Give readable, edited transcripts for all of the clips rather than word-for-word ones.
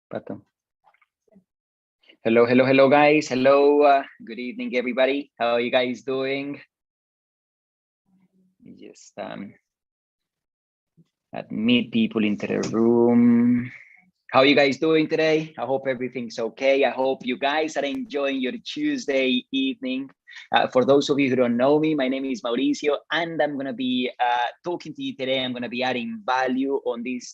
Button. Hello, guys. Hello. Good evening, everybody. How are you guys doing? Just admit people into the room. How are you guys doing today? I hope everything's okay. I hope you guys are enjoying your Tuesday evening. For those of you who don't know me, my name is Mauricio, and I'm going to be talking to you today. I'm going to be adding value on these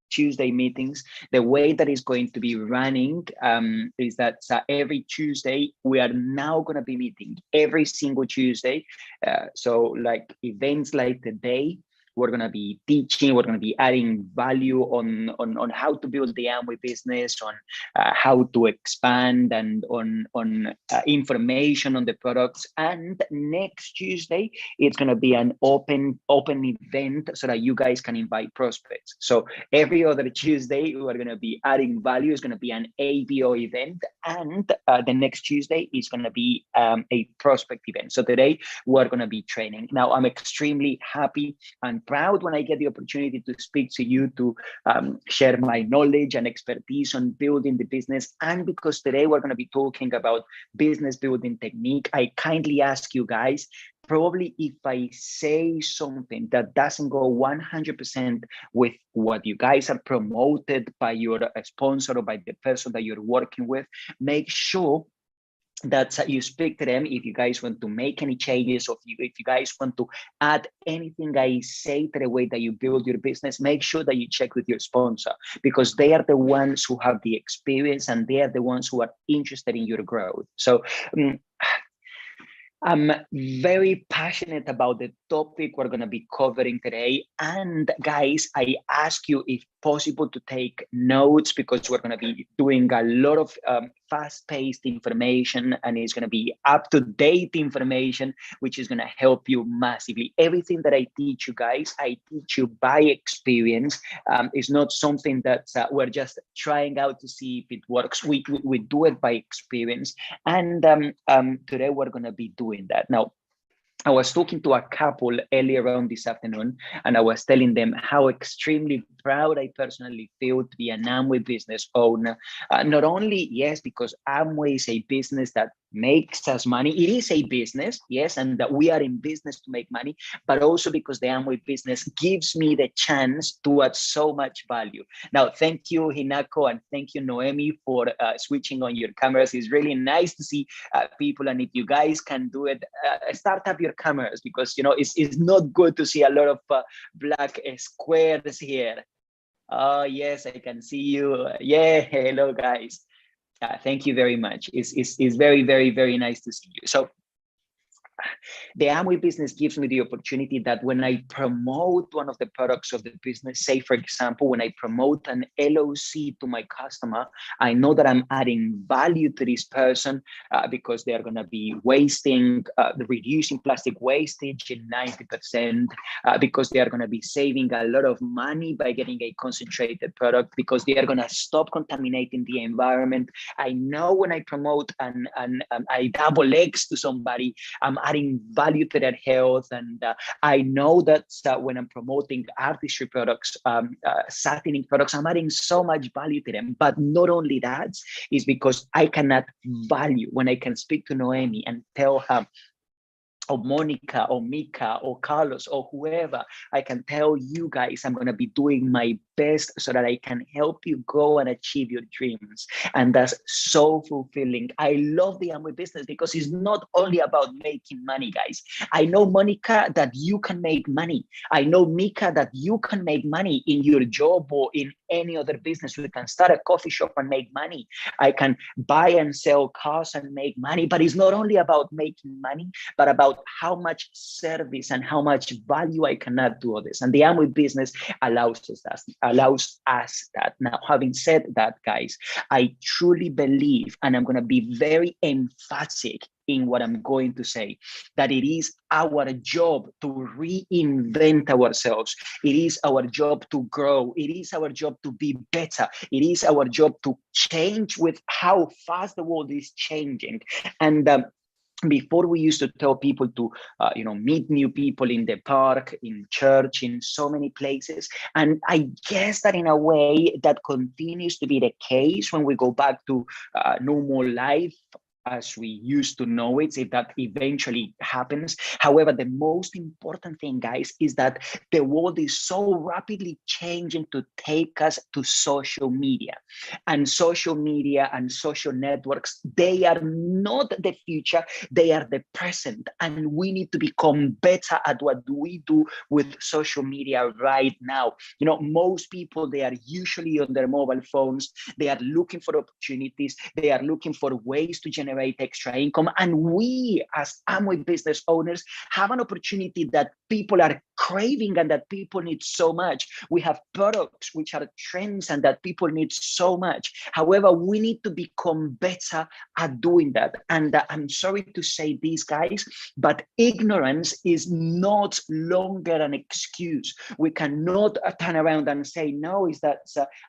Tuesday meetings. The way that is going to be running is that every Tuesday, we are now going to be meeting every single Tuesday. So like events like today, we're going to be teaching, we're going to be adding value on how to build the Amway business, on how to expand, and on information on the products. And next Tuesday, it's going to be an open event so that you guys can invite prospects. So every other Tuesday, we're going to be adding value. It's going to be an ABO event. And the next Tuesday is going to be a prospect event. So today, we're going to be training. Now, I'm extremely happy and proud when I get the opportunity to speak to you, to share my knowledge and expertise on building the business. And because today we're going to be talking about business building technique, I kindly ask you guys, probably if I say something that doesn't go 100% with what you guys are promoted by your sponsor or by the person that you're working with, make sure that you speak to them. If you guys want to make any changes, or if you guys want to add anything I say to the way that you build your business, make sure that you check with your sponsor, because they are the ones who have the experience and they are the ones who are interested in your growth. So I'm very passionate about the topic we're going to be covering today. And guys, I ask you if possible to take notes, because we're going to be doing a lot of fast-paced information, and it's going to be up-to-date information, which is going to help you massively. Everything that I teach you guys, I teach you by experience. It's not something that we're just trying out to see if it works. We do it by experience. And today we're going to be doing that. Now, I was talking to a couple earlier on this afternoon, and I was telling them how extremely proud I personally feel to be an Amway business owner. Not only, yes, because Amway is a business that makes us money. It is a business, yes, and that we are in business to make money, but also because the Amway business gives me the chance to add so much value. Now, thank you, Hinako, and thank you, Noemi, for switching on your cameras. It's really nice to see people, and if you guys can do it, start up your cameras, because it's not good to see a lot of black squares here. Oh yes, I can see you. Yeah, hello guys. Thank you very much. It's very, very, very nice to see you. So the Amway business gives me the opportunity that when I promote one of the products of the business, say for example, when I promote an LOC to my customer, I know that I'm adding value to this person because they are going to be reducing plastic wastage in 90%, because they are going to be saving a lot of money by getting a concentrated product, because they are going to stop contaminating the environment. I know when I promote and I double X to somebody, I'm adding value to their health. And I know that when I'm promoting artistry products, satining products, I'm adding so much value to them. But not only that, is because I can add value when I can speak to Noemi and tell her, or Monica, or Mika, or Carlos, or whoever, I can tell you guys I'm going to be doing my best so that I can help you go and achieve your dreams. And that's so fulfilling. I love the Amway business because it's not only about making money, guys. I know, Monica, that you can make money. I know, Mika, that you can make money in your job or in any other business. You can start a coffee shop and make money. I can buy and sell cars and make money. But it's not only about making money, but about how much service and how much value I can add to others. And the Amway business allows us that. Now, having said that, guys, I truly believe, and I'm going to be very emphatic in what I'm going to say, that it is our job to reinvent ourselves. It is our job to grow. It is our job to be better. It is our job to change with how fast the world is changing. And Before, we used to tell people to meet new people in the park, in church, in so many places. And I guess that in a way that continues to be the case when we go back to normal life as we used to know it, if that eventually happens. However, the most important thing, guys, is that the world is so rapidly changing to take us to social media. And social media and social networks, they are not the future, they are the present. And we need to become better at what we do with social media right now. Most people, they are usually on their mobile phones. They are looking for opportunities. They are looking for ways to generate extra income. And we, as Amway business owners, have an opportunity that people are craving and that people need so much. We have products which are trends and that people need so much. However, we need to become better at doing that. And I'm sorry to say this, guys, but ignorance is not longer an excuse. We cannot turn around and say, no, is that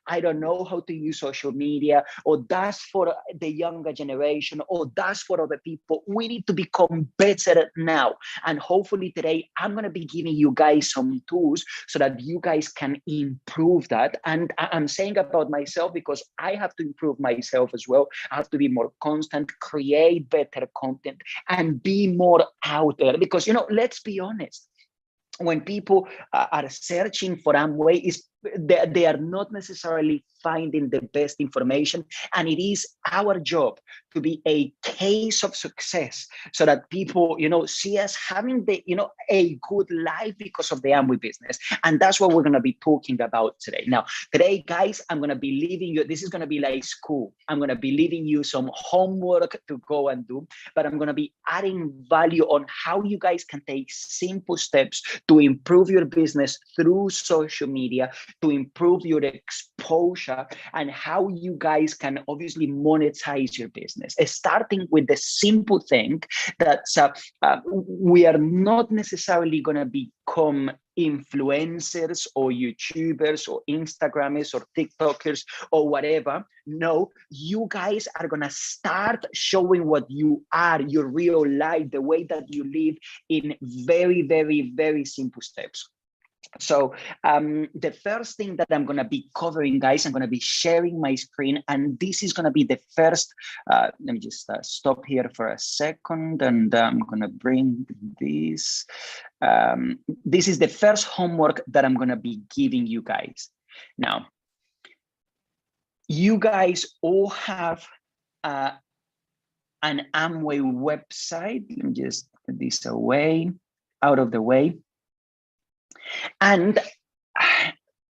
I don't know how to use social media, or that's for the younger generation, or that's for other people. We need to become better now. And hopefully today, I'm going to be giving you guys some tools so that you guys can improve that. And I'm saying about myself because I have to improve myself as well. I have to be more constant, create better content, and be more out there. Because, let's be honest, when people are searching for Amway, they are not necessarily finding the best information. And it is our job to be a case of success so that people, see us having a good life because of the Amway business. And that's what we're going to be talking about today. Now, today, guys, I'm going to be leaving you. This is going to be like school. I'm going to be leaving you some homework to go and do, but I'm going to be adding value on how you guys can take simple steps to improve your business through social media, to improve your exposure, and how you guys can obviously monetize your business. Starting with the simple thing that we are not necessarily going to become influencers or YouTubers or Instagrammers or TikTokers or whatever. No, you guys are going to start showing what you are, your real life, the way that you live, in very, very, very simple steps. So the first thing that I'm going to be covering, guys, I'm going to be sharing my screen, and this is going to be the first. Let me just stop here for a second, and I'm going to bring this. This is the first homework that I'm going to be giving you guys. Now, you guys all have an Amway website. Let me just put this away, out of the way. And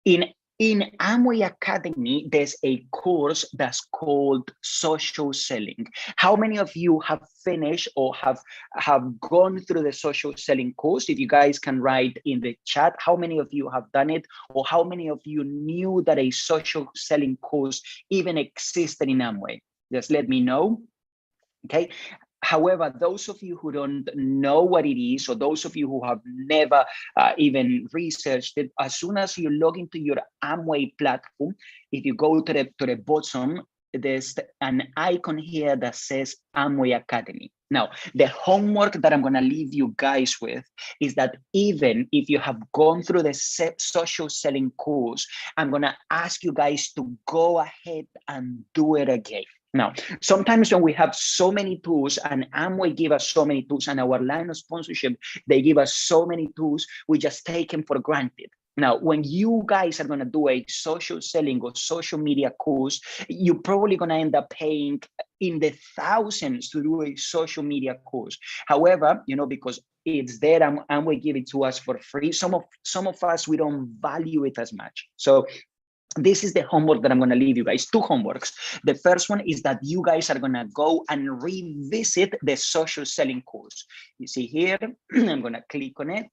in Amway Academy, there's a course that's called social selling. How many of you have finished or have gone through the social selling course? If you guys can write in the chat, how many of you have done it, or how many of you knew that a social selling course even existed in Amway? Just let me know. Okay. However, those of you who don't know what it is, or those of you who have never even researched it, as soon as you log into your Amway platform, if you go to the bottom, there's an icon here that says Amway Academy. Now, the homework that I'm going to leave you guys with is that even if you have gone through the social selling course, I'm going to ask you guys to go ahead and do it again. Now, sometimes when we have so many tools, and Amway give us so many tools, and our line of sponsorship, they give us so many tools, we just take them for granted. Now, when you guys are going to do a social selling or social media course, you're probably going to end up paying in the thousands to do a social media course. However, because it's there, Amway give it to us for free. Some of us, we don't value it as much. So this is the homework that I'm going to leave you guys. 2 homeworks. The first one is that you guys are going to go and revisit the social selling course. You see here, I'm going to click on it,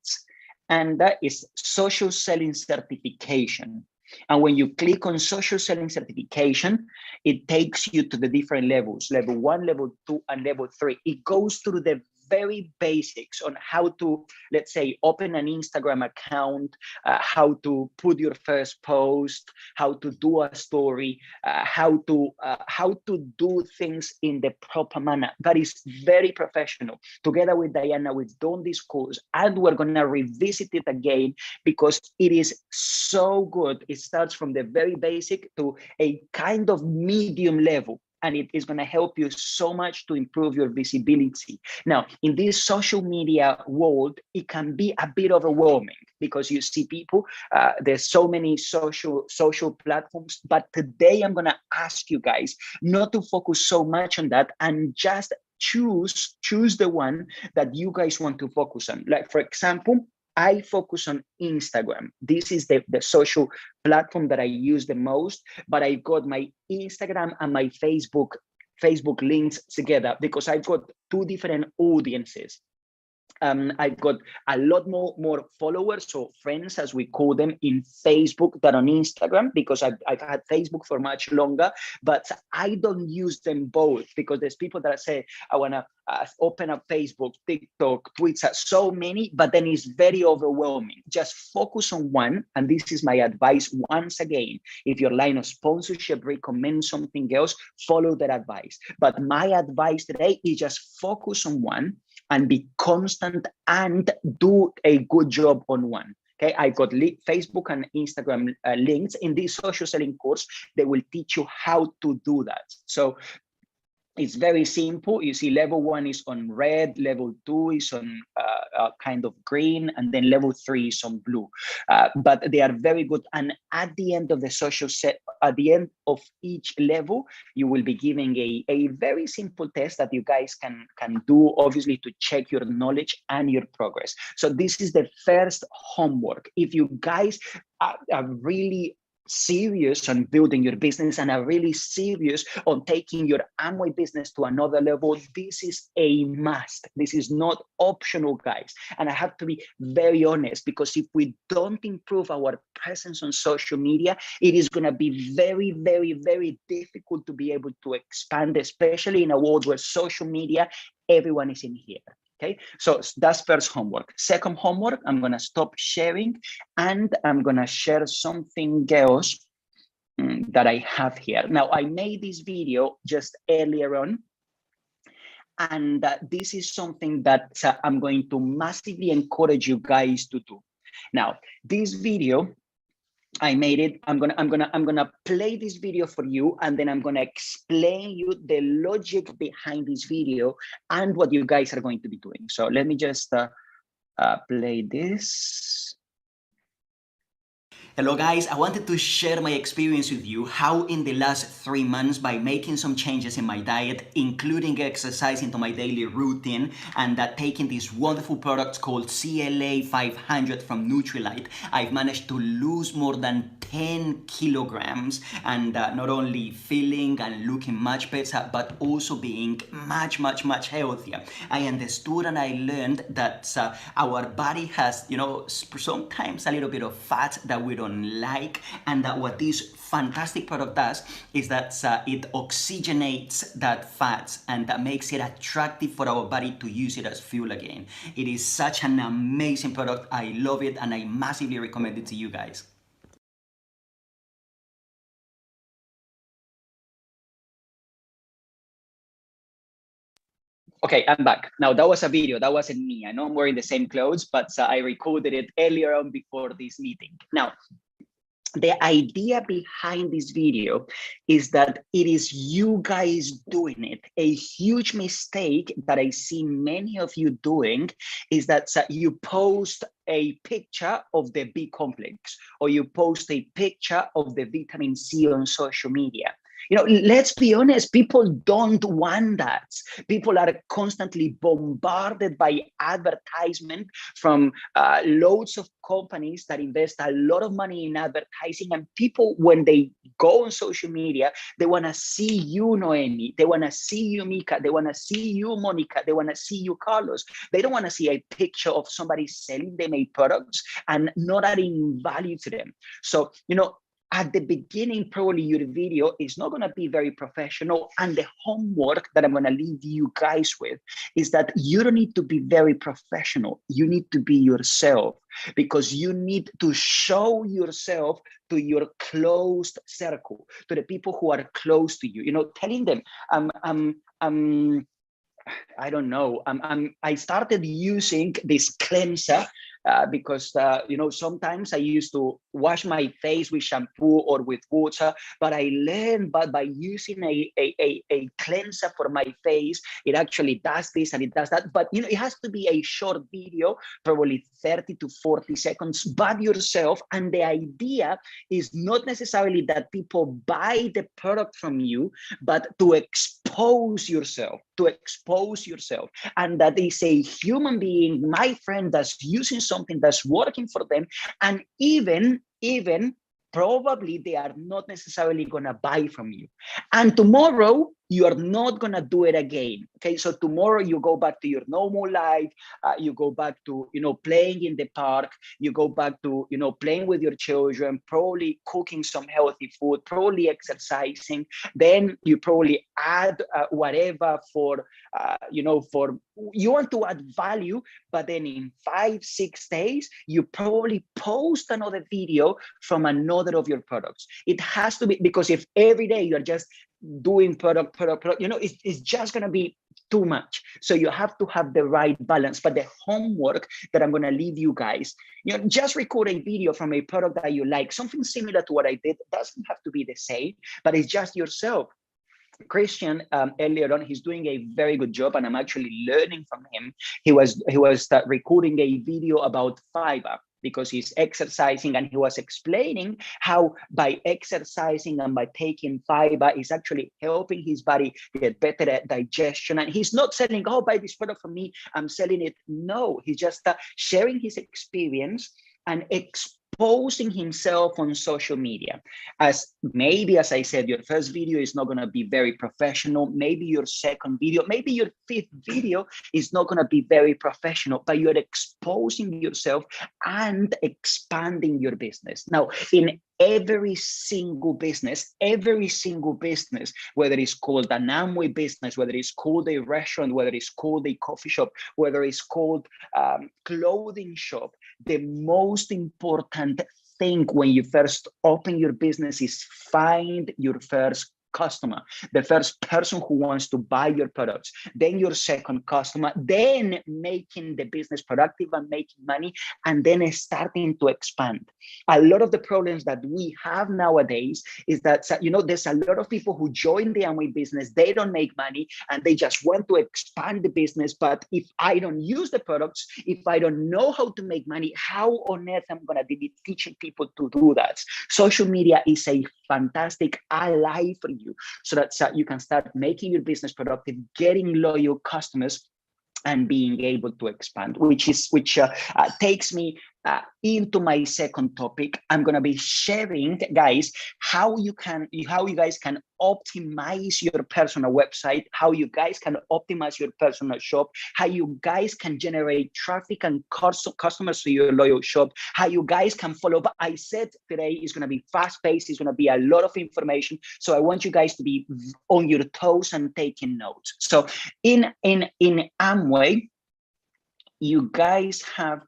and that is social selling certification. And when you click on social selling certification, it takes you to the different levels, level 1, level 2, and level 3. It goes through the very basics on how to, let's say, open an Instagram account, how to put your first post, how to do a story, how to do things in the proper manner. That is very professional. Together with Diana, we've done this course, and we're gonna revisit it again because it is so good. It starts from the very basic to a kind of medium level, and it is going to help you so much to improve your visibility. Now, in this social media world, it can be a bit overwhelming because you see people, there's so many social platforms, but today I'm going to ask you guys not to focus so much on that and just choose the one that you guys want to focus on. Like, for example, I focus on Instagram. This is the social platform that I use the most, but I've got my Instagram and my Facebook links together because I've got two different audiences. I've got a lot more followers, or friends as we call them, in Facebook than on Instagram, because I've had Facebook for much longer, but I don't use them both because there's people that say, I want to open up Facebook, TikTok, Twitter, so many, but then it's very overwhelming. Just focus on one. And this is my advice once again. If your line of sponsorship recommends something else, follow that advice. But my advice today is just focus on one and be constant and do a good job on one. Okay, I got Facebook and Instagram links in this social selling course. They will teach you how to do that. So it's very simple. You see, level 1 is on red, level 2 is on kind of green, and then level 3 is on blue. But they are very good. And at the end of the social set, at the end of each level, you will be giving a very simple test that you guys can do, obviously, to check your knowledge and your progress. So this is the first homework. If you guys are really serious on building your business and are really serious on taking your Amway business to another level, this is a must. This is not optional, guys. And I have to be very honest, because if we don't improve our presence on social media, it is going to be very, very, very difficult to be able to expand, especially in a world where social media, everyone is in here. Okay, so that's first homework. Second homework, I'm going to stop sharing and I'm going to share something else that I have here. Now, I made this video just earlier on, and this is something that I'm going to massively encourage you guys to do. Now, this video, I made it. I'm gonna play this video for you, and then I'm gonna explain you the logic behind this video and what you guys are going to be doing. So let me just play this. Hello guys, I wanted to share my experience with you, how in the last 3 months, by making some changes in my diet, including exercise into my daily routine, and taking these wonderful products called CLA 500 from Nutrilite, I've managed to lose more than 10 kilograms, and not only feeling and looking much better, but also being much healthier. I understood and I learned that our body has, sometimes a little bit of fat that we don't like, and that what this fantastic product does is that it oxygenates that fat, and that makes it attractive for our body to use it as fuel again. It is such an amazing product. I love it, and I massively recommend it to you guys. Okay, I'm back. Now, that was a video. That wasn't me. I know I'm wearing the same clothes, but I recorded it earlier on before this meeting. Now, the idea behind this video is that it is you guys doing it. A huge mistake that I see many of you doing is that you post a picture of the B complex, or you post a picture of the vitamin C on social media. Let's be honest, people don't want that. People are constantly bombarded by advertisement from loads of companies that invest a lot of money in advertising. And people, when they go on social media, they want to see you, Noemi. They want to see you, Mika. They want to see you, Monica. They want to see you, Carlos. They don't want to see a picture of somebody selling them a product and not adding value to them. So, at the beginning, probably your video is not going to be very professional. And the homework that I'm going to leave you guys with is that you don't need to be very professional. You need to be yourself, because you need to show yourself to your closed circle, to the people who are close to you, you know, telling them, I don't know. I started using this cleanser because you know, sometimes I used to wash my face with shampoo or with water, but I learned by using a cleanser for my face, it actually does this and it does that. But you know, it has to be a short video, probably 30 to 40 seconds, but yourself. And the idea is not necessarily that people buy the product from you, but to expose yourself, and that is a human being, my friend, that's using something that's working for them. And even probably they are not necessarily going to buy from you. And tomorrow you are not going to do it again. Okay, so tomorrow you go back to your normal life. You go back to, you know, playing in the park. You go back to, you know, playing with your children, probably cooking some healthy food, probably exercising. Then you probably add whatever for, you know, for, you want to add value. But then in 5-6 days, you probably post another video from another of your products. It has to be, because if every day you're just doing product, you know, it's just going to be too much. So you have to have the right balance. But the homework that I'm going to leave you guys, you know, just record a video from a product that you like, something similar to what I did. Doesn't have to be the same, but it's just yourself. Christian, earlier on, he's doing a very good job, and I'm actually learning from him. He was recording a video about fiber, because he's exercising, and he was explaining how by exercising and by taking fiber is actually helping his body get better at digestion. And he's not selling, oh, buy this product from me, I'm selling it. No, he's just sharing his experience and exposing himself on social media. As I said, your first video is not going to be very professional. Maybe your second video, maybe your fifth video is not going to be very professional, but you're exposing yourself and expanding your business. Now, in every single business, whether it's called an Amway business, whether it's called a restaurant, whether it's called a coffee shop, whether it's called clothing shop, the most important thing when you first open your business is find your first customer, the first person who wants to buy your products, then your second customer, then making the business productive and making money, and then starting to expand. A lot of the problems that we have nowadays is that, you know, there's a lot of people who join the Amway business, they don't make money, and they just want to expand the business. But if I don't use the products, if I don't know how to make money, how on earth am I going to be teaching people to do that? Social media is a fantastic ally for you, so that you can start making your business productive, getting loyal customers, and being able to expand, which takes me into my second topic. I'm going to be sharing, guys, how you guys can optimize your personal website, how you guys can optimize your personal shop, how you guys can generate traffic and customers to your loyal shop, how you guys can follow up. I said today is going to be fast-paced, it's going to be a lot of information, so I want you guys to be on your toes and taking notes. So in Amway, you guys have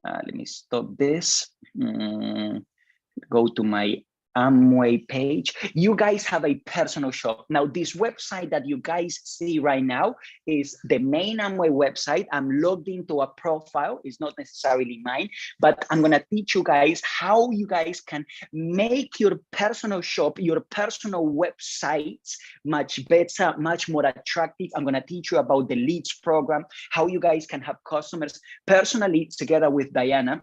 let me stop this. Go to my Amway page. You guys have a personal shop. Now, this website that you guys see right now is the main Amway website. I'm logged into a profile. It's not necessarily mine, but I'm going to teach you guys how you guys can make your personal shop, your personal websites much better, much more attractive. I'm going to teach you about the leads program, how you guys can have customers personally together with Diana.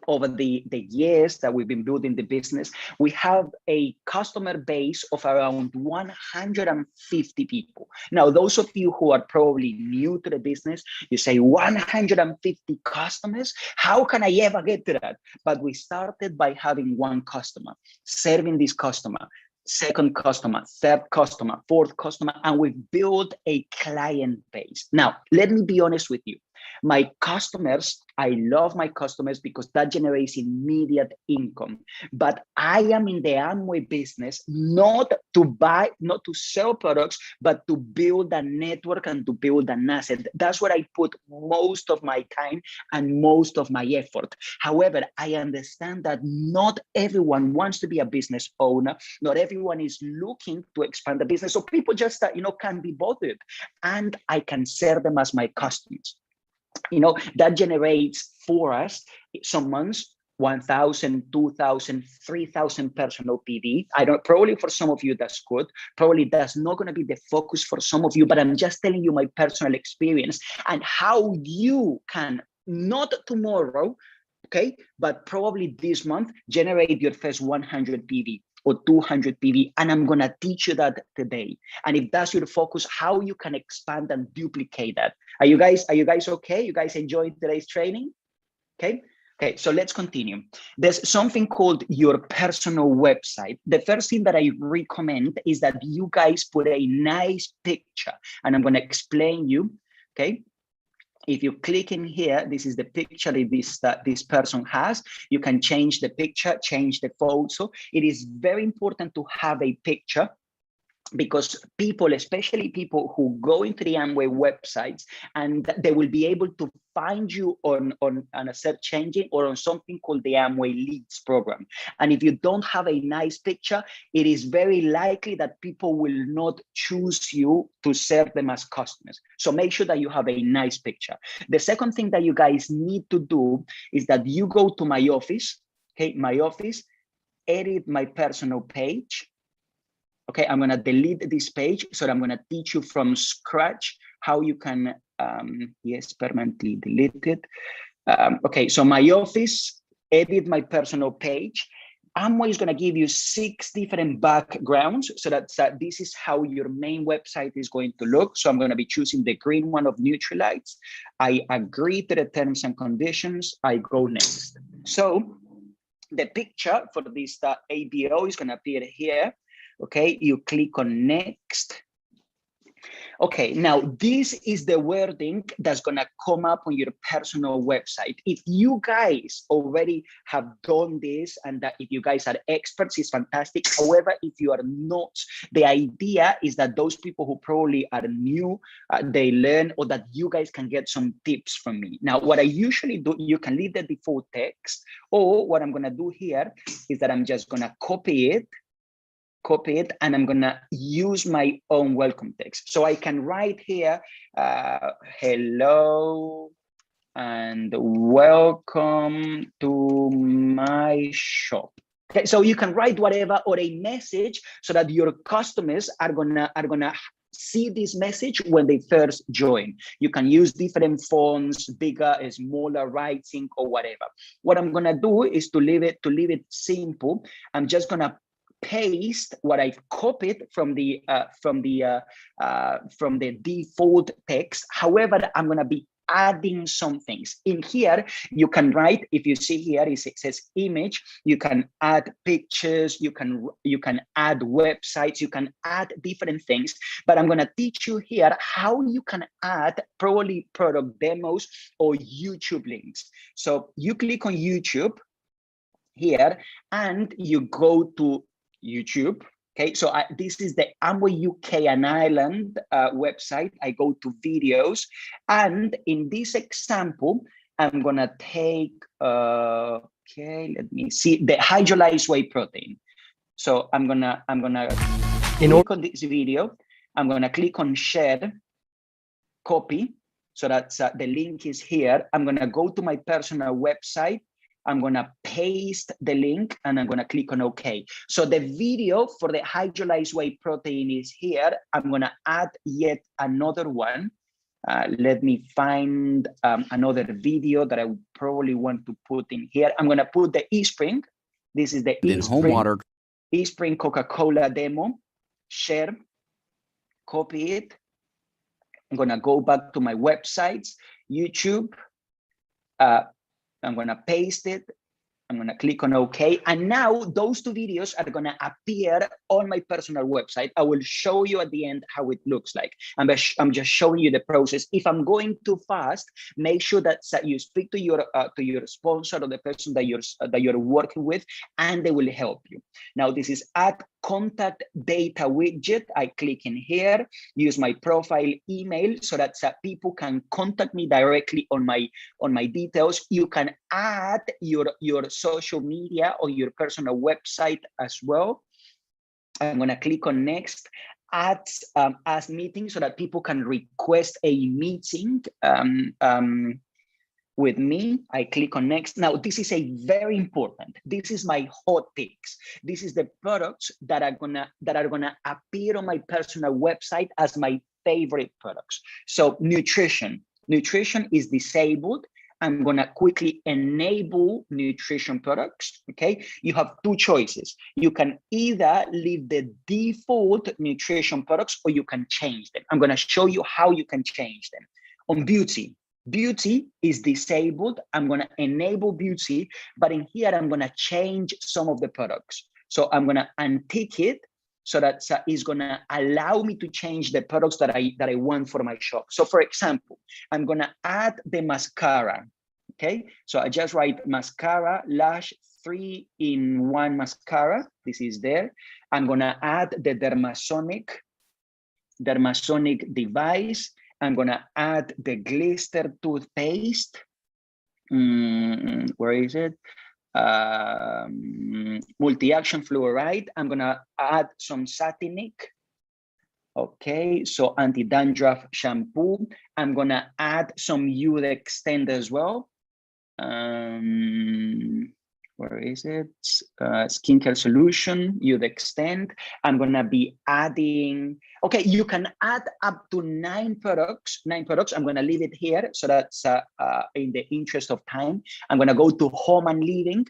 Over the years that we've been building the business, we have a customer base of around 150 people. Now, those of you who are probably new to the business, you say 150 customers? How can I ever get to that? But we started by having one customer, serving this customer, second customer, third customer, fourth customer, and we've built a client base. Now, let me be honest with you. My customers, I love my customers because that generates immediate income. But I am in the Amway business not to buy, not to sell products, but to build a network and to build an asset. That's where I put most of my time and most of my effort. However, I understand that not everyone wants to be a business owner. Not everyone is looking to expand the business. So people just, can't be bothered. And I can serve them as my customers. That generates for us some months 1,000, 2,000, 3,000 personal PV. I don't, probably for some of you that's good. Probably that's not going to be the focus for some of you, but I'm just telling you my personal experience and how you can, not tomorrow, okay, but probably this month, generate your first 100 PV or 200 PV, and I'm gonna teach you that today. And if that's your focus, how you can expand and duplicate that. Are you guys okay? You guys enjoyed today's training? Okay, so let's continue. There's something called your personal website. The first thing that I recommend is that you guys put a nice picture, and I'm gonna explain you, okay? If you click in here, this is the picture that this person has. You can change the picture, change the photo. It is very important to have a picture because people, especially people who go into the Amway websites, and they will be able to find you on a search engine or on something called the Amway Leads program. And if you don't have a nice picture, it is very likely that people will not choose you to serve them as customers. So make sure that you have a nice picture. The second thing that you guys need to do is that you go to my office, okay, my office, edit my personal page. Okay, I'm gonna delete this page, so I'm gonna teach you from scratch how you can, yes, permanently delete it. Okay, so my office, edit my personal page. Amway is gonna give you 6 different backgrounds, so that this is how your main website is going to look. So I'm gonna be choosing the green one of Nutrilite. I agree to the terms and conditions, I go next. So the picture for this ABO is gonna appear here. Okay, you click on next. Okay, now this is the wording that's gonna come up on your personal website. If you guys already have done this and that if you guys are experts, it's fantastic. However, if you are not, the idea is that those people who probably are new, they learn, or that you guys can get some tips from me. Now, what I usually do, you can leave the default text, or what I'm gonna do here is that I'm just gonna copy it, and I'm gonna use my own welcome text. So I can write here, hello and welcome to my shop. Okay, so you can write whatever, or a message, so that your customers are gonna see this message when they first join. You can use different fonts, bigger, smaller writing, or whatever. What I'm gonna do is to leave it simple. I'm just gonna paste what I've copied from the default text. However, I'm going to be adding some things in here. You can write, if you see here, it says image. You can add pictures. You can add websites. You can add different things. But I'm going to teach you here how you can add probably product demos or YouTube links. So you click on YouTube here, and you go to YouTube. Okay, so this is the Amway UK and Ireland website. I go to videos, and in this example, I'm gonna take, okay, let me see, the hydrolyzed whey protein. So I'm gonna click on this video. I'm gonna click on share, copy. So that's the link is here. I'm gonna go to my personal website. I'm gonna paste the link, and I'm gonna click on OK. So the video for the hydrolyzed whey protein is here. I'm gonna add yet another one. Let me find another video that I would probably want to put in here. I'm gonna put the eSpring. This is the eSpring Coca-Cola demo. Share, copy it. I'm gonna go back to my websites, YouTube. I'm gonna paste it, I'm going to click on OK. And now those two videos are going to appear on my personal website. I will show you at the end how it looks like. I'm just showing you the process. If I'm going too fast, make sure that you speak to your sponsor or the person that you're working with, and they will help you. Now, this is add contact data widget. I click in here, use my profile email so that people can contact me directly on my details. You can add your social media or your personal website as well. I'm going to click on next. Add as meeting so that people can request a meeting with me. I click on next. Now, this is a very important. This is my hot picks. This is the products that are gonna appear on my personal website as my favorite products. So nutrition is disabled. I'm gonna quickly enable nutrition products, okay? You have two choices. You can either leave the default nutrition products or you can change them. I'm gonna show you how you can change them. On beauty is disabled. I'm gonna enable beauty, but in here, I'm gonna change some of the products. So I'm gonna untick it so that it's gonna allow me to change the products that I want for my shop. So for example, I'm gonna add the mascara, okay? So I just write mascara, lash 3-in-1 mascara. This is there. I'm gonna add the Dermasonic device. I'm gonna add the Glister toothpaste. Where is it? Multi-action fluoride. I'm gonna add some Satinic. Okay, so anti-dandruff shampoo. I'm gonna add some Youth Extend as well. Where is it? Skincare solution, Youth Extend. I'm gonna be adding, okay, you can add up to 9 products. I'm gonna leave it here so that's in the interest of time. I'm gonna go to home and living,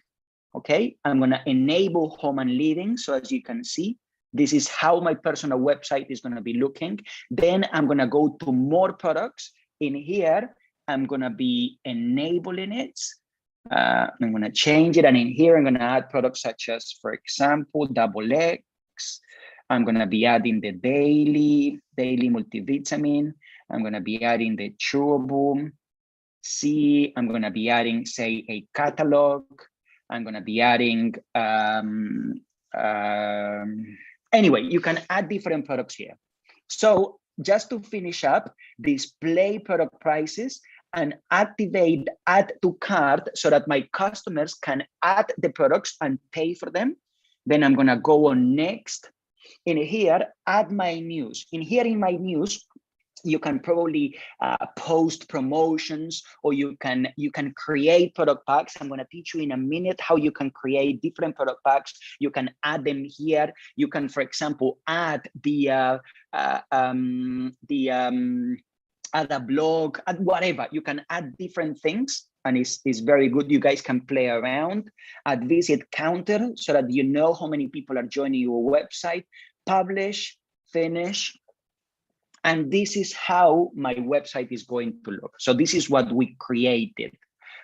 okay? I'm gonna enable home and living. So as you can see, this is how my personal website is gonna be looking. Then I'm gonna go to more products. In here, I'm gonna be enabling it. I'm going to change it, and in here I'm going to add products such as, for example, Double X. I'm going to be adding the daily multivitamin. I'm going to be adding the chewable C. I'm going to be adding, say, a catalog. I'm going to be adding anyway, you can add different products here. So just to finish up, display product prices and activate add to cart so that my customers can add the products and pay for them. Then I'm gonna go on next. In here, add my news. In my news, you can probably post promotions, or you can create product packs. I'm gonna teach you in a minute how you can create different product packs. You can add them here. You can, for example, add add a blog, add whatever. You can add different things, and it's very good. You guys can play around. Add visit counter so that you know how many people are joining your website. Publish, finish. And this is how my website is going to look. So this is what we created,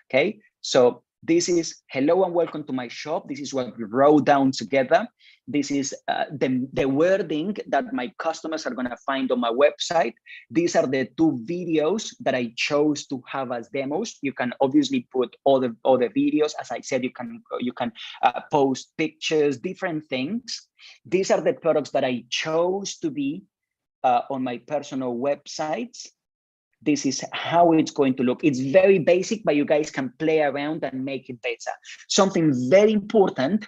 okay? So this is hello and welcome to my shop. This is what we wrote down together. This is the wording that my customers are gonna find on my website. These are the 2 videos that I chose to have as demos. You can obviously put all the videos. As I said, you can post pictures, different things. These are the products that I chose to be on my personal websites. This is how it's going to look. It's very basic, but you guys can play around and make it better. Something very important,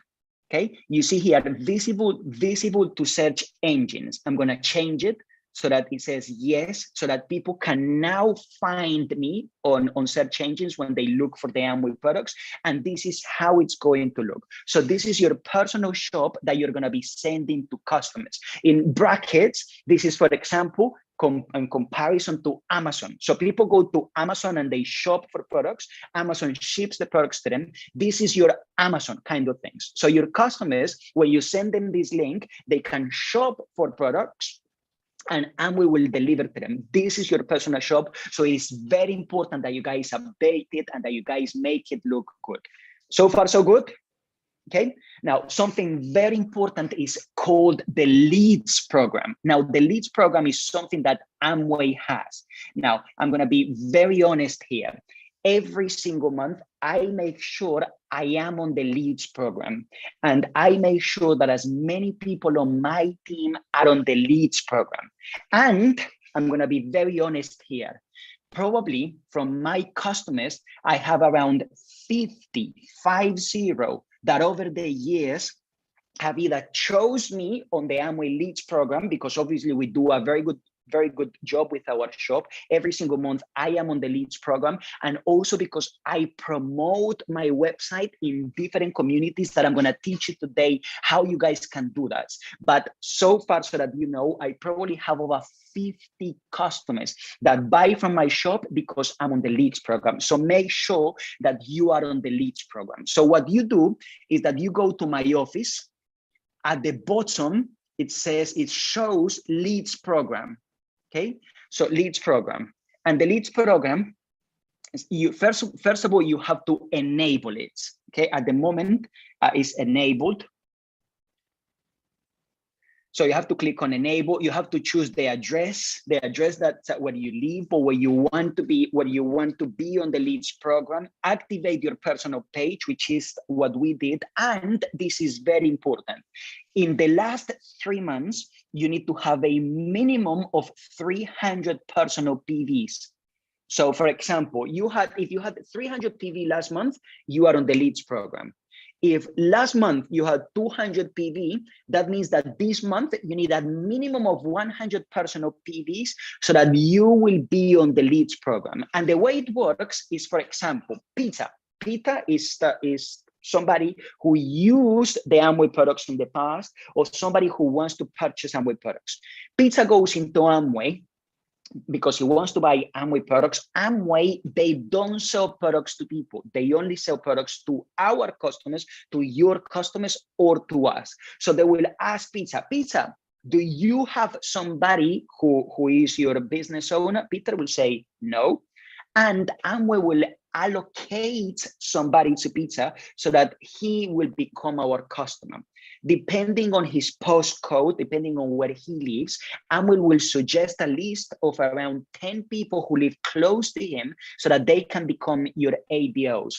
okay? You see here, visible to search engines. I'm gonna change it so that it says yes, so that people can now find me on search engines when they look for the Amway products. And this is how it's going to look. So this is your personal shop that you're gonna be sending to customers. In brackets, this is, for example, in comparison to Amazon. So people go to Amazon and they shop for products. Amazon ships the products to them. This is your Amazon kind of things. So your customers, when you send them this link, they can shop for products and Amway will deliver to them. This is your personal shop. So it's very important that you guys update it and that you guys make it look good. So far, so good. Okay. Now, something very important is called the Leads program. Now, the Leads program is something that Amway has. Now, I'm going to be very honest here. Every single month, I make sure I am on the Leads program, and I make sure that as many people on my team are on the Leads program. And I'm going to be very honest here. Probably from my customers, I have around 50 that over the years have either chose me on the Amway Leads program, because obviously we do a very good job with our shop. Every single month I am on the Leads program, and also because I promote my website in different communities that I'm going to teach you today how you guys can do that. But so far, so that you know, I probably have over 50 customers that buy from my shop because I'm on the Leads program. So make sure that you are on the Leads program. So what you do is that you go to my office. At the bottom, it shows Leads program. Okay, so Leads program, and the Leads program, you first of all, you have to enable it. Okay, at the moment, is enabled. So you have to click on enable. You have to choose the address that's where you live, or where you want to be on the Leads program. Activate your personal page, which is what we did. And this is very important. In the last 3 months, you need to have a minimum of 300 personal PVs. So for example, if you had 300 PV last month, you are on the Leads program. If last month you had 200 PV, that means that this month you need a minimum of 100 personal PVs so that you will be on the Leads program. And the way it works is, for example, Peter. Peter is somebody who used the Amway products in the past, or somebody who wants to purchase Amway products. Peter goes into Amway because he wants to buy Amway products. Amway, they don't sell products to people. They only sell products to our customers, to your customers, or to us. So they will ask Peter, do you have somebody who is your business owner? Peter will say no. And Amway will allocate somebody to Peter so that he will become our customer. Depending on his postcode, depending on where he lives, Amway will suggest a list of around 10 people who live close to him so that they can become your ABOs.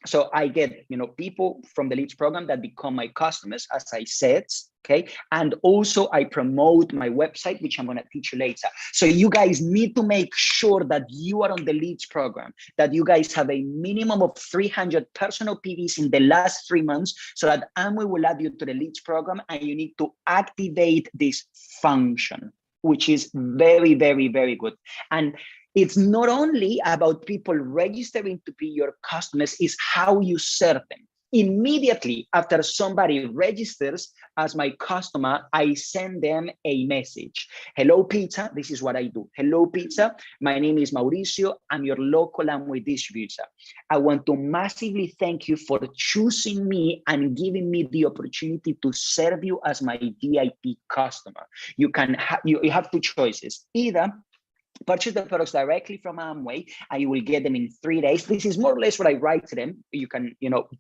So I get, people from the Leads program that become my customers, as I said, okay? And also I promote my website, which I'm going to teach you later. So you guys need to make sure that you are on the Leads program, that you guys have a minimum of 300 personal PVs in the last 3 months, so that Amway will add you to the Leads program, and you need to activate this function, which is very, very, very good. And it's not only about people registering to be your customers, it's how you serve them. Immediately after somebody registers as my customer, I send them a message. Hello, Peter. This is what I do. Hello, Peter. My name is Mauricio. I'm your local Amway distributor. I want to massively thank you for choosing me and giving me the opportunity to serve you as my VIP customer. You have two choices. Either purchase the products directly from Amway and you will get them in 3 days. This is more or less what I write to them. You can,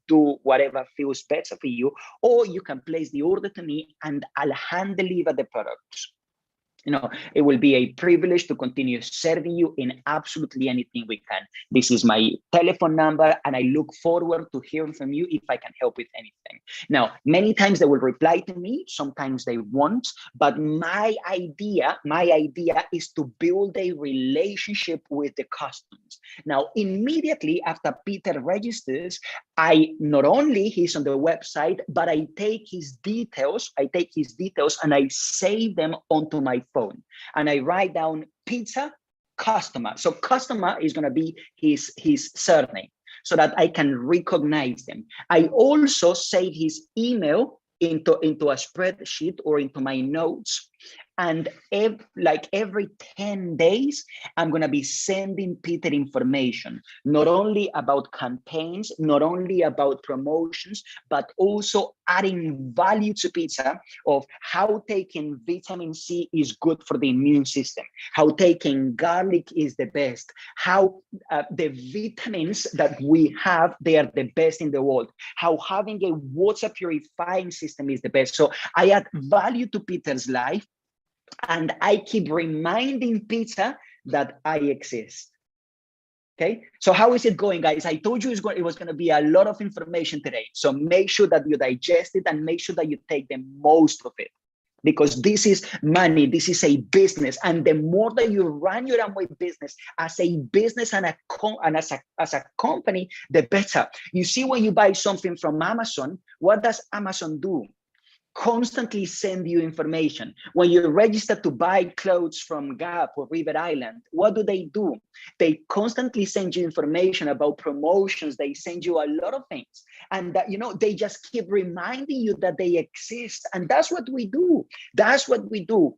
do whatever feels better for you, or you can place the order to me and I'll hand deliver the products. It will be a privilege to continue serving you in absolutely anything we can. This is my telephone number, and I look forward to hearing from you if I can help with anything. Now, many times they will reply to me, sometimes they won't, but my idea is to build a relationship with the customers. Now, immediately after Peter registers, not only he's on the website, but I take his details and I save them onto my phone, and I write down Peter customer. So customer is going to be his surname, so that I can recognize them. I also save his email into a spreadsheet or into my notes, And like every 10 days, I'm going to be sending Peter information, not only about campaigns, not only about promotions, but also adding value to Peter of how taking vitamin C is good for the immune system, how taking garlic is the best, how the vitamins that we have, they are the best in the world, how having a water purifying system is the best. So I add value to Peter's life, and I keep reminding Peter that I exist. Okay, so how is it going, guys? I told you it was going to be a lot of information today. So make sure that you digest it and make sure that you take the most of it, because this is money, this is a business. And the more that you run your Amway business as a business and as a company, the better. You see, when you buy something from Amazon, what does Amazon do? Constantly send you information. When you register to buy clothes from Gap or River Island, what do? They constantly send you information about promotions. They send you a lot of things, and that, they just keep reminding you that they exist. And that's what we do. That's what we do.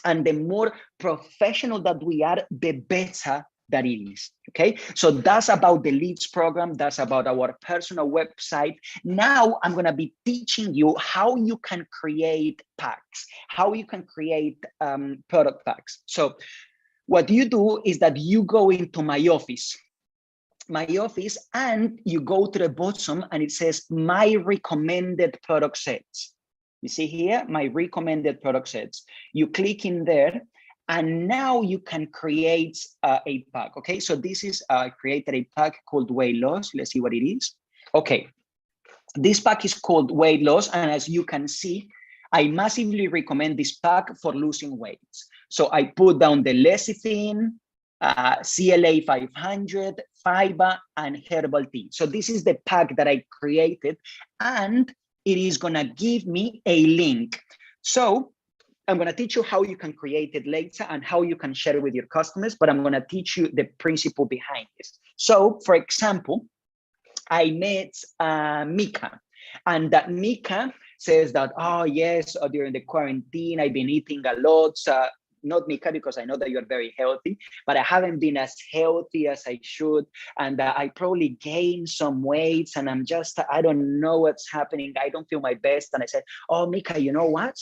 And the more professional that we are, the better that it is. Okay, so that's about the Leads program. That's about our personal website. Now I'm going to be teaching you how you can create packs, how you can create product packs. So what you do is that you go into my office, and you go to the bottom and it says my recommended product sets. You see here, my recommended product sets. You click in there, and now you can create a pack. Okay, so this is created a pack called weight loss. Let's see what it is. Okay, this pack is called weight loss, and as you can see, I massively recommend this pack for losing weight. So I put down the lecithin, CLA 500, fiber, and herbal tea. So this is the pack that I created, and it is gonna give me a link. So I'm going to teach you how you can create it later and how you can share it with your customers, but I'm going to teach you the principle behind this. So, for example, I met Mika, and that Mika says that, oh, yes, during the quarantine, I've been eating a lot. Not Mika, because I know that you're very healthy, but I haven't been as healthy as I should. And I probably gained some weight, and I don't know what's happening. I don't feel my best. And I said, oh, Mika, you know what?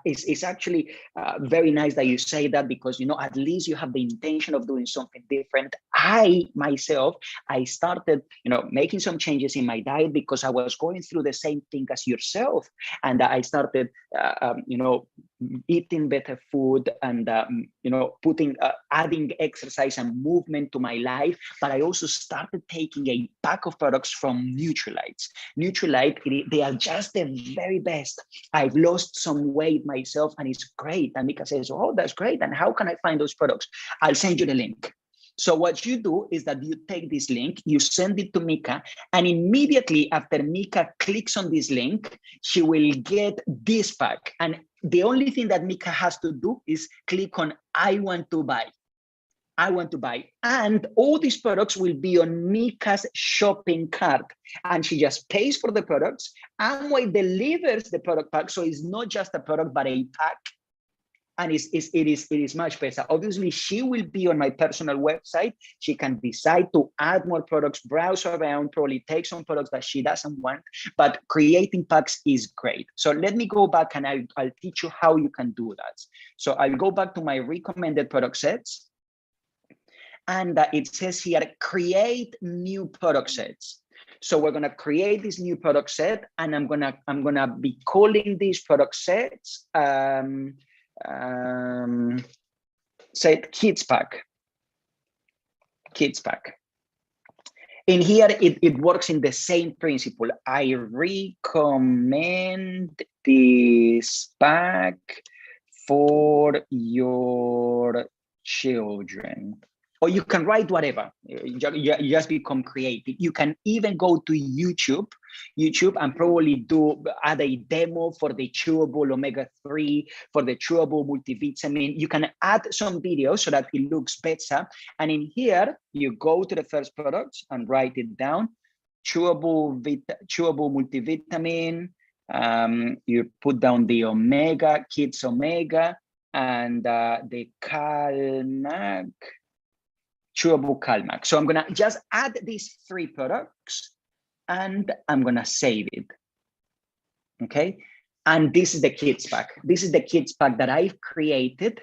It's actually very nice that you say that, because at least you have the intention of doing something different. I started making some changes in my diet because I was going through the same thing as yourself, and I started eating better food and adding exercise and movement to my life. But I also started taking a pack of products from Nutrilite. They are just the very best. I've lost some weight myself, and it's great. And Mika says, oh, that's great. And how can I find those products? I'll send you the link. So what you do is that you take this link, you send it to Mika, and immediately after Mika clicks on this link, she will get this pack. And the only thing that Mika has to do is click on I want to buy. And all these products will be on Mika's shopping cart, and she just pays for the products. Amway delivers the product pack, so it's not just a product but a pack, and it is much better. Obviously, she will be on my personal website. She can decide to add more products, browse around, probably take some products that she doesn't want, but creating packs is great. So let me go back, and I'll teach you how you can do that. So I'll go back to my recommended product sets, and it says here, create new product sets. So we're gonna create this new product set, and I'm gonna be calling these product sets say kids pack. In here, it works in the same principle. I recommend this pack for your children. Or you can write whatever. You just become creative. You can even go to YouTube and probably add a demo for the chewable omega-3, for the chewable multivitamin. You can add some videos so that it looks better. And in here, you go to the first product and write it down. Chewable multivitamin, You put down the Omega, Kids Omega, and the Calmac, chewable Calmac. So I'm gonna just add these 3 products and I'm gonna save it, okay? And this is the kids pack. This is the kids pack that I've created.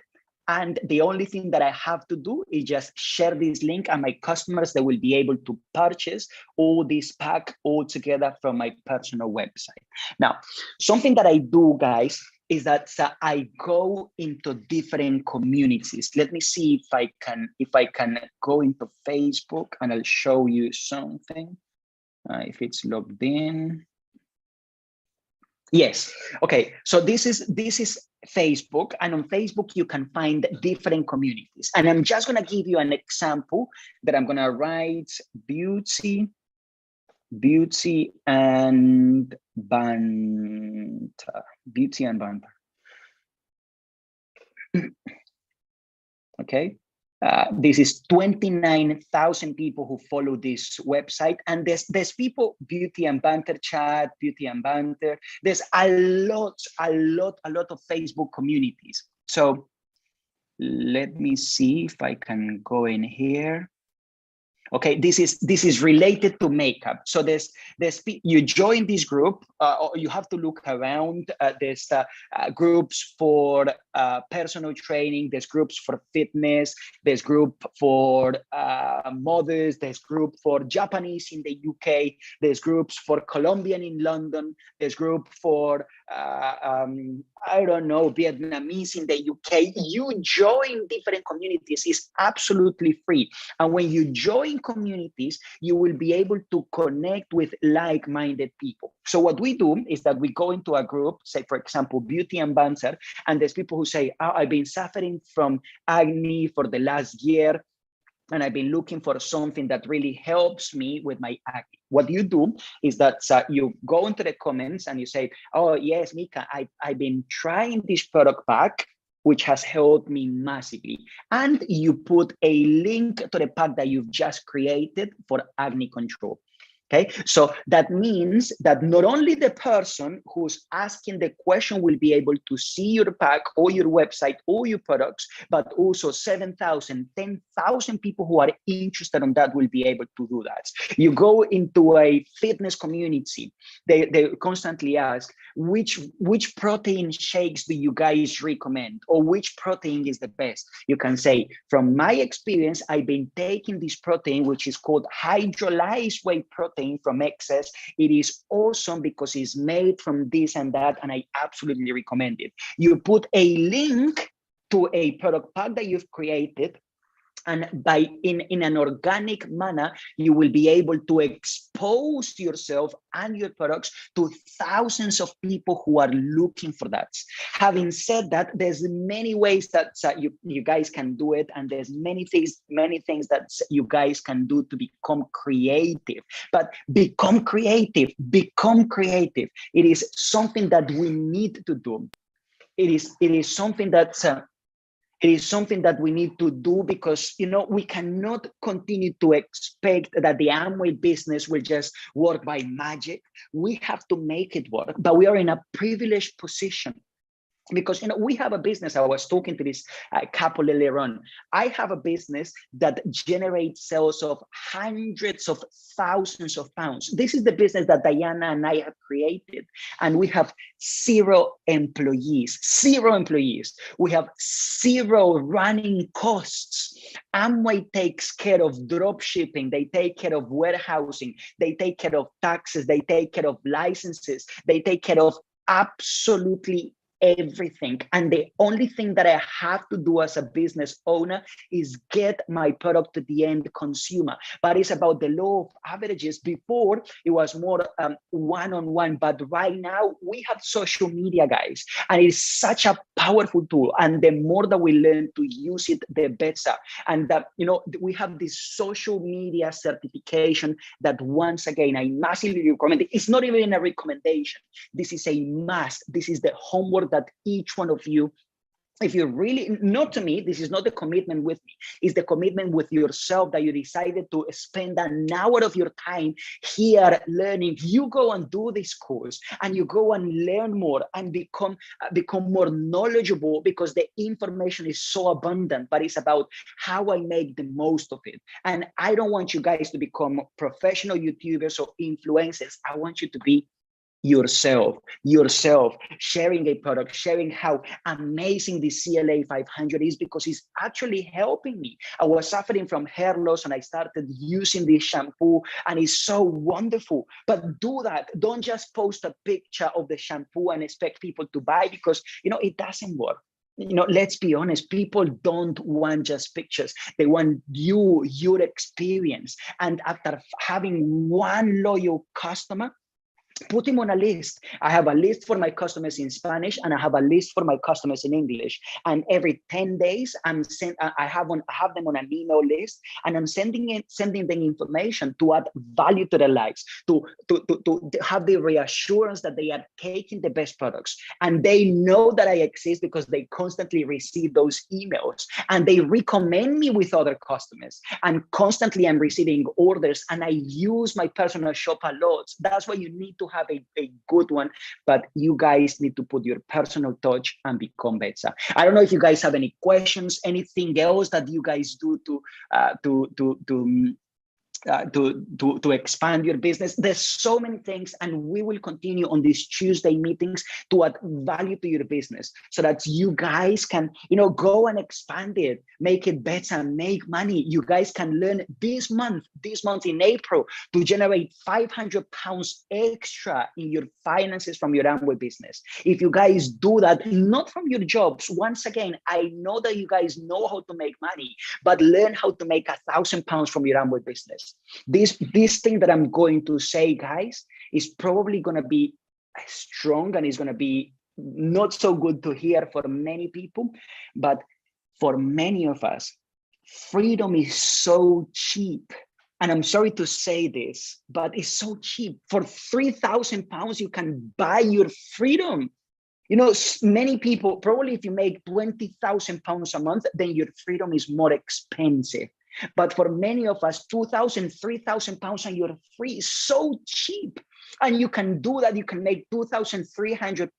And the only thing that I have to do is just share this link, and my customers, they will be able to purchase all this pack all together from my personal website. Now, something that I do, guys, is that I go into different communities. Let me see if I can go into Facebook, and I'll show you something. If it's logged in. Yes. Okay. So this is Facebook, and on Facebook you can find different communities. And I'm just gonna give you an example that I'm gonna write beauty and banter. Beauty and banter. Okay. This is 29,000 people who follow this website, and there's people, beauty and banter chat, beauty and banter. There's a lot of Facebook communities. So let me see if I can go in here. Okay, this is related to makeup. So there's you join this group, or you have to look around. There's groups for personal training. There's groups for fitness. There's group for mothers. There's group for Japanese in the UK. There's groups for Colombian in London. There's group for I don't know, Vietnamese in the UK. You join different communities. It's absolutely free. And when you join communities, you will be able to connect with like-minded people. So what we do is that we go into a group, say, for example, Beauty and Banter, and there's people who say, oh, I've been suffering from acne for the last year, and I've been looking for something that really helps me with my acne. What you do is that you go into the comments and you say, oh, yes, Mika, I've been trying this product pack, which has helped me massively. And you put a link to the pack that you've just created for acne control. Okay, so that means that not only the person who's asking the question will be able to see your pack or your website or your products, but also 7,000, 10,000 people who are interested in that will be able to do that. You go into a fitness community, they constantly ask, which protein shakes do you guys recommend, or which protein is the best? You can say, from my experience, I've been taking this protein, which is called hydrolyzed whey protein from Excess. It is awesome because it's made from this and that, and I absolutely recommend it. You put a link to a product pack that you've created, and by in an organic manner, you will be able to expose yourself and your products to thousands of people who are looking for that. Having said that, there's many ways that you guys can do it, and there's many things that you guys can do to become creative. But become creative. It is something that we need to do. It is something that it is something that we need to do, because, you know, we cannot continue to expect that the Amway business will just work by magic. We have to make it work, but we are in a privileged position. Because, you know, we have a business. I was talking to this couple earlier on. I have a business that generates sales of hundreds of thousands of pounds. This is the business that Diana and I have created, and we have 0 employees. We have 0 running costs. Amway takes care of drop shipping. They take care of warehousing. They take care of taxes. They take care of licenses. They take care of absolutely everything. And the only thing that I have to do as a business owner is get my product to the end consumer. But it's about the law of averages. Before, it was more one-on-one, but right now we have social media, guys, and it's such a powerful tool. And the more that we learn to use it, the better. And that, you know, we have this social media certification that, once again, I massively recommend it. It's not even a recommendation. This is a must. This is the homework that each one of you if you really, not to me, this is not the commitment with me, it's the commitment with yourself that you decided to spend an hour of your time here learning. You go and do this course and you go and learn more and become more knowledgeable, because the information is so abundant, but it's about how I make the most of it. And I don't want you guys to become professional YouTubers or influencers. I want you to be yourself, sharing a product, sharing how amazing the CLA 500 is, because it's actually helping me. I was suffering from hair loss and I started using this shampoo and it's so wonderful. But do that. Don't just post a picture of the shampoo and expect people to buy, because it doesn't work. Let's be honest, people don't want just pictures. They want your experience. And after having one loyal customer, put him on a list. I have a list for my customers in Spanish and I have a list for my customers in English. And every 10 days, I have them on an email list, and I'm sending them information to add value to their lives, to have the reassurance that they are taking the best products. And they know that I exist because they constantly receive those emails and they recommend me with other customers. And constantly I'm receiving orders and I use my personal shop a lot. That's why you need to have a good one, but you guys need to put your personal touch and become better. I don't know if you guys have any questions, anything else that you guys do to expand your business. There's so many things, and we will continue on these Tuesday meetings to add value to your business so that you guys can, go and expand it, make it better, make money. You guys can learn this month in April, to generate 500 pounds extra in your finances from your Amway business. If you guys do that, not from your jobs, once again, I know that you guys know how to make money, but learn how to make 1,000 pounds from your Amway business. This thing that I'm going to say, guys, is probably going to be strong, and it's going to be not so good to hear for many people, but for many of us, freedom is so cheap. And I'm sorry to say this, but it's so cheap. For 3,000 pounds, you can buy your freedom. Many people, probably if you make 20,000 pounds a month, then your freedom is more expensive. But for many of us, 2,000, 3,000 pounds and you're free, so cheap. And you can do that. You can make 2,300,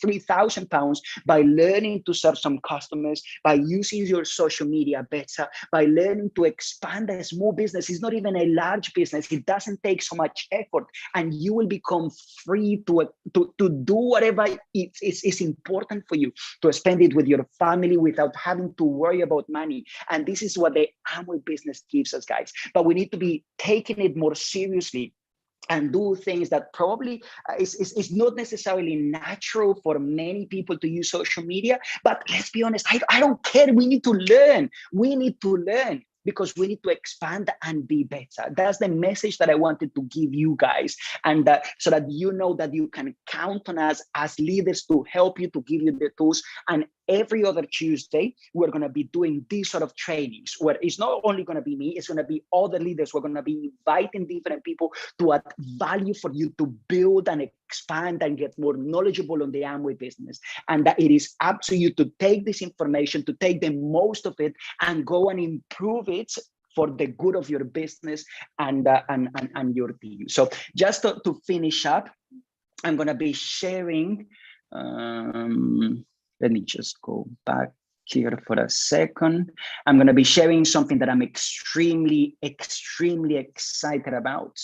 3,000 pounds by learning to serve some customers, by using your social media better, by learning to expand a small business. It's not even a large business. It doesn't take so much effort, and you will become free to do whatever is important for you, to spend it with your family without having to worry about money. And this is what the Amway business gives us, guys. But we need to be taking it more seriously and do things that probably is not necessarily natural for many people to use social media. But let's be honest, I don't care. We need to learn. We need to learn, because we need to expand and be better. That's the message that I wanted to give you guys. And so that you know that you can count on us as leaders to help you, to give you the tools. And every other Tuesday, we're going to be doing these sort of trainings where it's not only going to be me, it's going to be other leaders. We're going to be inviting different people to add value for you to build and expand and get more knowledgeable on the Amway business. And that it is up to you to take this information, to take the most of it and go and improve it for the good of your business and your team. So just to finish up, I'm going to be sharing, let me just go back here for a second. I'm going to be sharing something that I'm extremely, extremely excited about.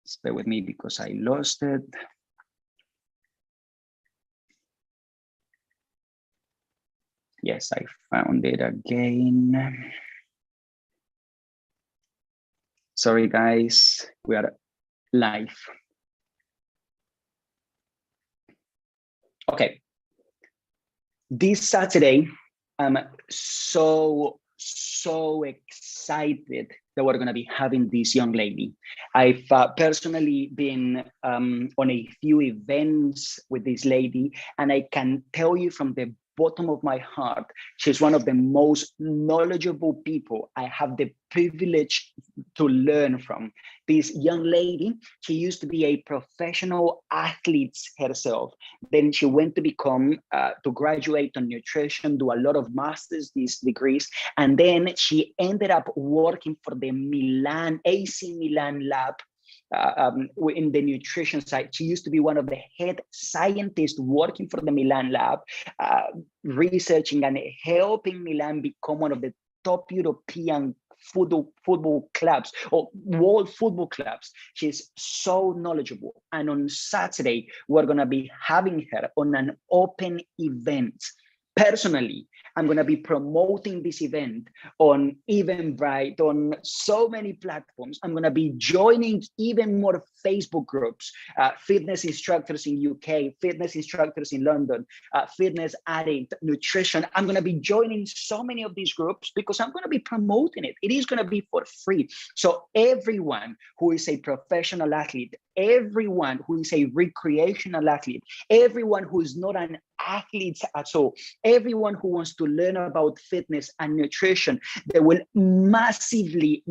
Stay with me because I lost it. Yes, I found it again. Sorry, guys, we are live. Okay. This Saturday, I'm so excited that we're going to be having this young lady. I've personally been on a few events with this lady, and I can tell you from the bottom of my heart, she's one of the most knowledgeable people I have the privilege to learn from. This young lady, she used to be a professional athlete herself. Then she went to become, to graduate on nutrition, do a lot of master's these degrees. And then she ended up working for the AC Milan lab in the nutrition side. She used to be one of the head scientists working for the Milan lab, researching and helping Milan become one of the top European football clubs or world football clubs. She's so knowledgeable. And on Saturday, we're going to be having her on an open event. Personally, I'm going to be promoting this event on Eventbrite, on so many platforms. I'm going to be joining even more Facebook groups, fitness instructors in UK, fitness instructors in London, fitness addict, nutrition. I'm going to be joining so many of these groups because I'm going to be promoting it. It is going to be for free. So everyone who is a professional athlete, everyone who is a recreational athlete, everyone who is not an athlete at all, everyone who wants to learn about fitness and nutrition, they will massively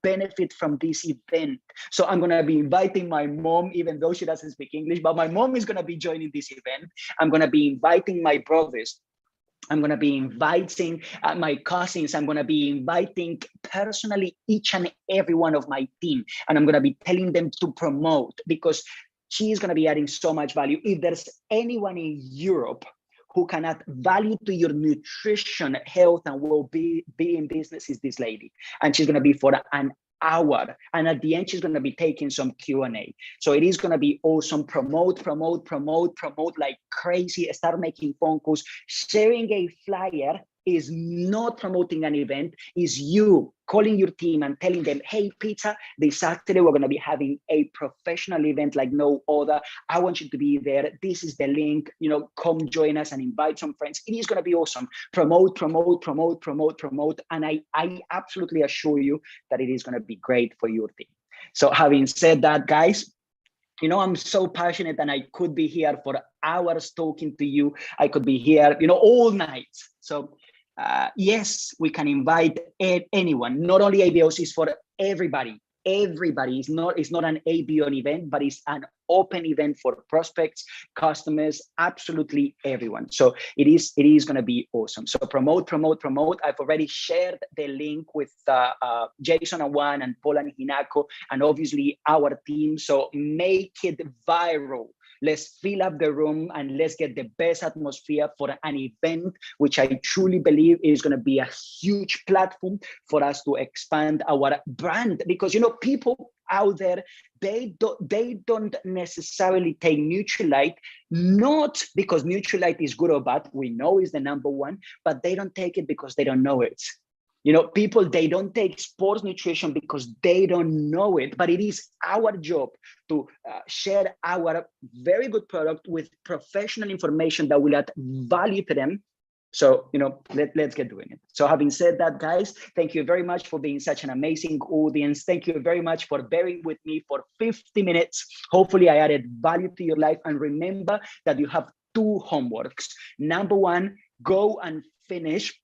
benefit from this event. So I'm going to be inviting my mom, even though she doesn't speak English, but my mom is going to be joining this event. I'm going to be inviting my brothers. I'm going to be inviting my cousins. I'm going to be inviting personally each and every one of my team. And I'm going to be telling them to promote, because she's going to be adding so much value. If there's anyone in Europe who can add value to your nutrition, health, and well-being business, is this lady. And she's going to be for an hour. And at the end, she's going to be taking some Q&A. So it is going to be awesome. Promote like crazy. Start making phone calls. Sharing a flyer is not promoting an event, is you calling your team and telling them, hey, Peter, this Saturday, we're going to be having a professional event like no other. I want you to be there. This is the link, come join us and invite some friends. It is going to be awesome. Promote. And I absolutely assure you that it is going to be great for your team. So having said that, guys, I'm so passionate, and I could be here for hours talking to you. I could be here, all night. So yes, we can invite anyone. Not only ABOs, is for everybody. Everybody. It's not an ABO event, but it's an open event for prospects, customers, absolutely everyone. So it is going to be awesome. So promote. I've already shared the link with Jason Awan and Paul and Hinako, and obviously our team. So make it viral. Let's fill up the room and let's get the best atmosphere for an event, which I truly believe is going to be a huge platform for us to expand our brand. Because, people out there, they don't necessarily take Nutrilite, not because Nutrilite is good or bad. We know is the number one, but they don't take it because they don't know it. People, they don't take sports nutrition because they don't know it, but it is our job to share our very good product with professional information that will add value to them. So, let's get doing it. So having said that, guys, thank you very much for being such an amazing audience. Thank you very much for bearing with me for 50 minutes. Hopefully I added value to your life. And remember that you have two homeworks. Number one, go and finish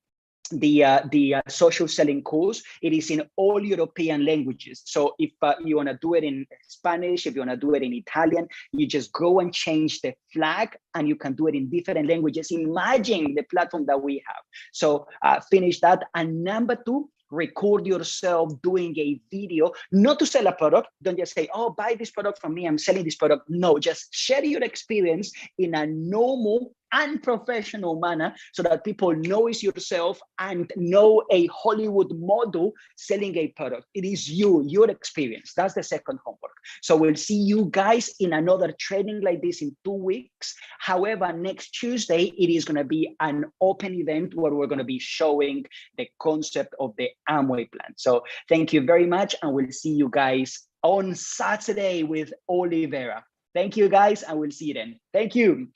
the social selling course. It is in all European languages. So if you want to do it in Spanish, if you want to do it in Italian, you just go and change the flag, and you can do it in different languages. Imagine the platform that we have. So finish that. And number two, record yourself doing a video, not to sell a product. Don't just say, oh, buy this product from me, I'm selling this product. No, just share your experience in a normal and professional manner, so that people know it's yourself and know a Hollywood model selling a product. It is your experience. That's the second homework. So we'll see you guys in another training like this in 2 weeks. However, next Tuesday, it is going to be an open event where we're going to be showing the concept of the Amway plan. So thank you very much, and we'll see you guys on Saturday with Oliveira. Thank you, guys, and we'll see you then. Thank you.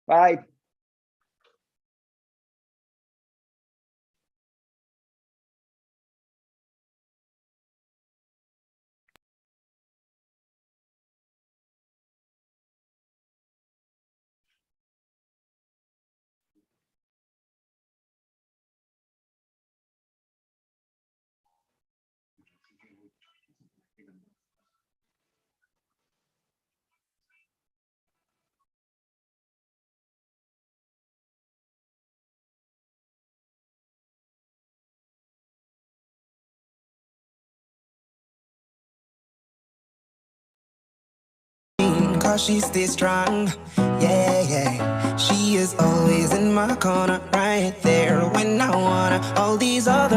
Bye. 'cause she stays strong. Yeah, yeah. She is always in my corner, right there when I wanna. All these other